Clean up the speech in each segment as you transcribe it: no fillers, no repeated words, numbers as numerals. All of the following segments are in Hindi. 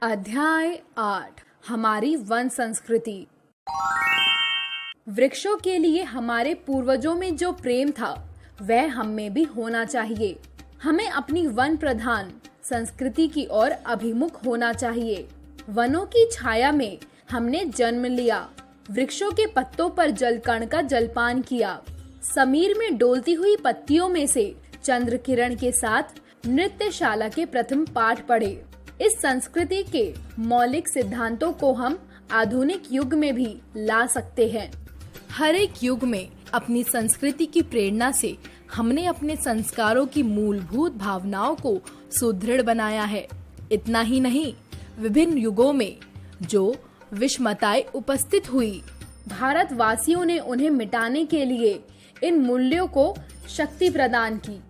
अध्याय 8 हमारी वन संस्कृति। वृक्षों के लिए हमारे पूर्वजों में जो प्रेम था वह हम में भी होना चाहिए। हमें अपनी वन प्रधान संस्कृति की ओर अभिमुख होना चाहिए। वनों की छाया में हमने जन्म लिया, वृक्षों के पत्तों पर जलकण का जलपान किया, समीर में डोलती हुई पत्तियों में से चंद्र किरण के साथ नृत्यशाला के प्रथम पाठ पढ़े। इस संस्कृति के मौलिक सिद्धांतों को हम आधुनिक युग में भी ला सकते हैं। हर एक युग में अपनी संस्कृति की प्रेरणा से हमने अपने संस्कारों की मूलभूत भावनाओं को सुदृढ़ बनाया है। इतना ही नहीं, विभिन्न युगों में जो विषमताएं उपस्थित हुई, भारतवासियों ने उन्हें मिटाने के लिए इन मूल्यों को शक्ति प्रदान की।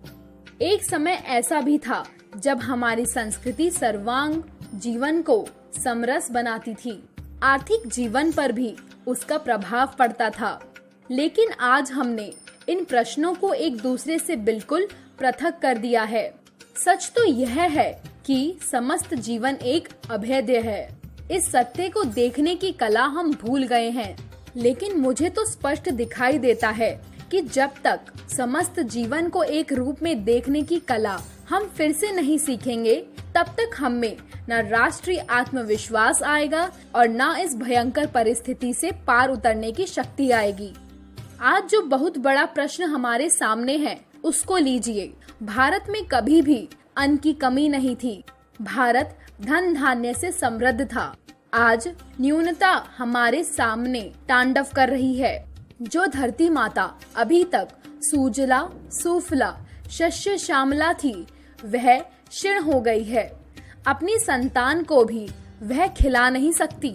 एक समय ऐसा भी था जब हमारी संस्कृति सर्वांग जीवन को समरस बनाती थी। आर्थिक जीवन पर भी उसका प्रभाव पड़ता था। लेकिन आज हमने इन प्रश्नों को एक दूसरे से बिल्कुल पृथक कर दिया है। सच तो यह है कि समस्त जीवन एक अभेद्य है। इस सत्य को देखने की कला हम भूल गए हैं। लेकिन मुझे तो स्पष्ट दिखाई देता है कि जब तक समस्त जीवन को एक रूप में देखने की कला हम फिर से नहीं सीखेंगे, तब तक हम में न राष्ट्रीय आत्मविश्वास आएगा और न इस भयंकर परिस्थिति से पार उतरने की शक्ति आएगी। आज जो बहुत बड़ा प्रश्न हमारे सामने है उसको लीजिए। भारत में कभी भी अन्न की कमी नहीं थी। भारत धन धान्य से समृद्ध था। आज न्यूनता हमारे सामने तांडव कर रही है। जो धरती माता अभी तक सूजला सुफला शस्य श्यामला थी, वह क्षीण हो गई है। अपनी संतान को भी वह खिला नहीं सकती,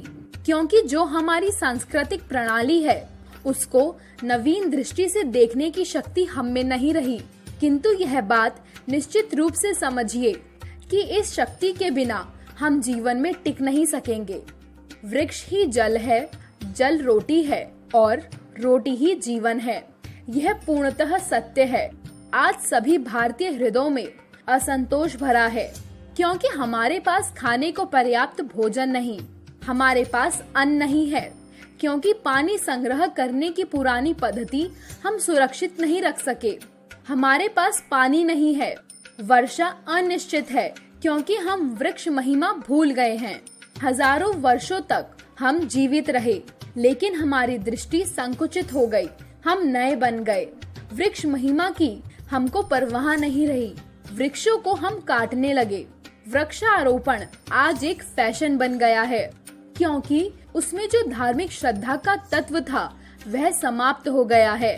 क्योंकि जो हमारी सांस्कृतिक प्रणाली है उसको नवीन दृष्टि से देखने की शक्ति हम में नहीं रही। किंतु यह बात निश्चित रूप से समझिए कि इस शक्ति के बिना हम जीवन में टिक नहीं सकेंगे। वृक्ष ही जल है, जल रोटी है और रोटी ही जीवन है। यह पूर्णतः सत्य है। आज सभी भारतीय हृदयों में असंतोष भरा है, क्योंकि हमारे पास खाने को पर्याप्त भोजन नहीं। हमारे पास अन्न नहीं है, क्योंकि पानी संग्रह करने की पुरानी पद्धति हम सुरक्षित नहीं रख सके। हमारे पास पानी नहीं है। वर्षा अनिश्चित है, क्योंकि हम वृक्ष महिमा भूल गए हैं। हजारों वर्षों तक हम जीवित रहे, लेकिन हमारी दृष्टि संकुचित हो गई। हम नए बन गए। वृक्ष महिमा की हमको परवाह नहीं रही। वृक्षों को हम काटने लगे। वृक्षारोपण आज एक फैशन बन गया है, क्योंकि उसमें जो धार्मिक श्रद्धा का तत्व था वह समाप्त हो गया है।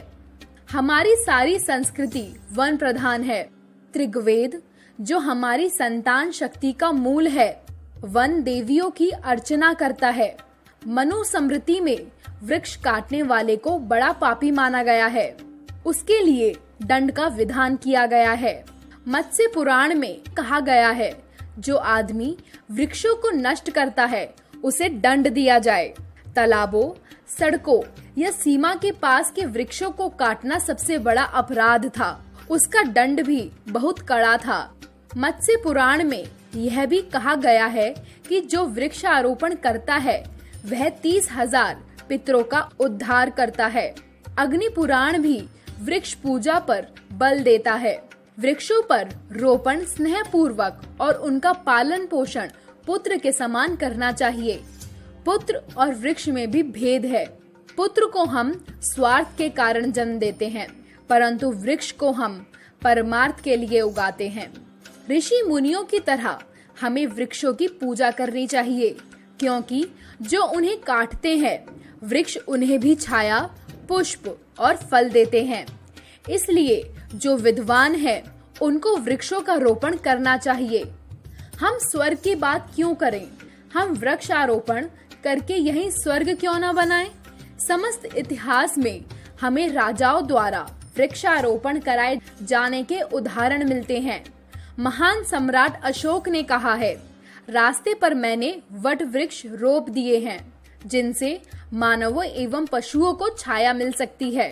हमारी सारी संस्कृति वन प्रधान है। त्रिगवेद जो हमारी संतान शक्ति का मूल है, वन देवियों की अर्चना करता है। मनुस्मृति में वृक्ष काटने वाले को बड़ा पापी माना गया है। उसके लिए दंड का विधान किया गया है। मत्स्य पुराण में कहा गया है, जो आदमी वृक्षों को नष्ट करता है उसे दंड दिया जाए। तालाबों, सड़कों या सीमा के पास के वृक्षों को काटना सबसे बड़ा अपराध था। उसका दंड भी बहुत कड़ा था। मत्स्य पुराण में यह भी कहा गया है कि जो वृक्षारोपण करता है वह 30,000 पितरों का उद्धार करता है। अग्नि पुराण भी वृक्ष पूजा पर बल देता है। वृक्षों पर रोपण स्नेह पूर्वक और उनका पालन पोषण पुत्र के समान करना चाहिए। पुत्र और वृक्ष में भी भेद है। पुत्र को हम स्वार्थ के कारण जन्म देते हैं, परंतु वृक्ष को हम परमार्थ के लिए उगाते हैं। ऋषि मुनियों की तरह हमें वृक्षों की पूजा करनी चाहिए, क्योंकि जो उन्हें काटते हैं वृक्ष उन्हें भी छाया, पुष्प और फल देते हैं। इसलिए जो विद्वान है उनको वृक्षों का रोपण करना चाहिए। हम स्वर्ग की बात क्यों करें? हम वृक्षारोपण करके यही स्वर्ग क्यों न बनाएं? समस्त इतिहास में हमें राजाओं द्वारा वृक्षारोपण कराए जाने के उदाहरण मिलते हैं। महान सम्राट अशोक ने कहा है, रास्ते पर मैंने वट वृक्ष रोप दिए हैं, जिनसे मानवों एवं पशुओं को छाया मिल सकती है।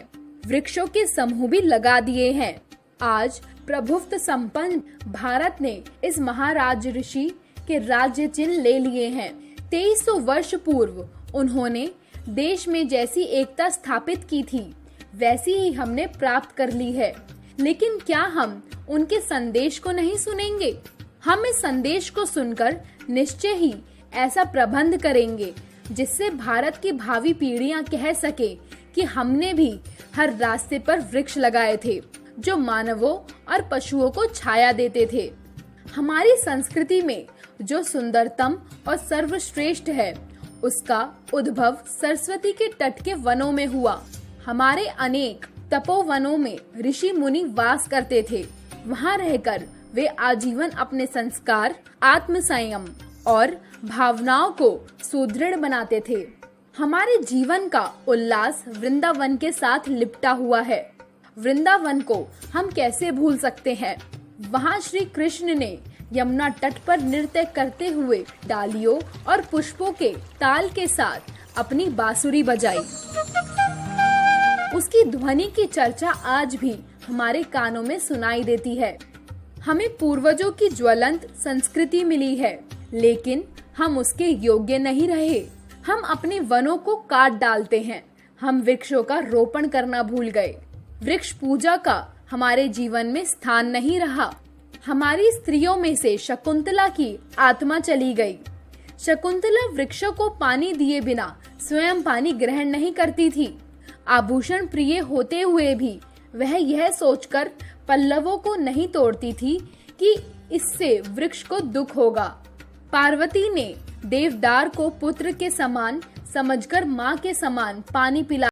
वृक्षों के समूह भी लगा दिए हैं। आज प्रभुत्व संपन्न भारत ने इस महाराज ऋषि के राज्य चिन्ह ले लिए हैं। 2300 वर्ष पूर्व उन्होंने देश में जैसी एकता स्थापित की थी वैसी ही हमने प्राप्त कर ली है। लेकिन क्या हम उनके संदेश को नहीं सुनेंगे? हम इस संदेश को सुनकर निश्चय ही ऐसा प्रबंध करेंगे जिससे भारत की भावी पीढ़ियां कह सके कि हमने भी हर रास्ते पर वृक्ष लगाए थे जो मानवों और पशुओं को छाया देते थे। हमारी संस्कृति में जो सुंदरतम और सर्वश्रेष्ठ है उसका उद्भव सरस्वती के तट के वनों में हुआ। हमारे अनेक तपोवनों में ऋषि मुनि वास करते थे। वहां रहकर वे आजीवन अपने संस्कार, आत्म संयम और भावनाओं को सुदृढ़ बनाते थे। हमारे जीवन का उल्लास वृंदावन के साथ लिपटा हुआ है। वृंदावन को हम कैसे भूल सकते हैं? वहाँ श्री कृष्ण ने यमुना तट पर नृत्य करते हुए डालियों और पुष्पों के ताल के साथ अपनी बांसुरी बजाई। उसकी ध्वनि की चर्चा आज भी हमारे कानों में सुनाई देती है। हमें पूर्वजों की ज्वलंत संस्कृति मिली है, लेकिन हम उसके योग्य नहीं रहे। हम अपने वनों को काट डालते हैं। हम वृक्षों का रोपण करना भूल गए। वृक्ष पूजा का हमारे जीवन में स्थान नहीं रहा। हमारी स्त्रियों में से शकुंतला की आत्मा चली गई। शकुंतला वृक्षों को पानी दिए बिना स्वयं पानी ग्रहण नहीं करती थी। आभूषण प्रिय होते हुए भी वह यह सोचकर पल्लवों को नहीं तोड़ती थी कि इससे वृक्ष को दुख होगा। पार्वती ने देवदार को पुत्र के समान समझकर माँ के समान पानी पिला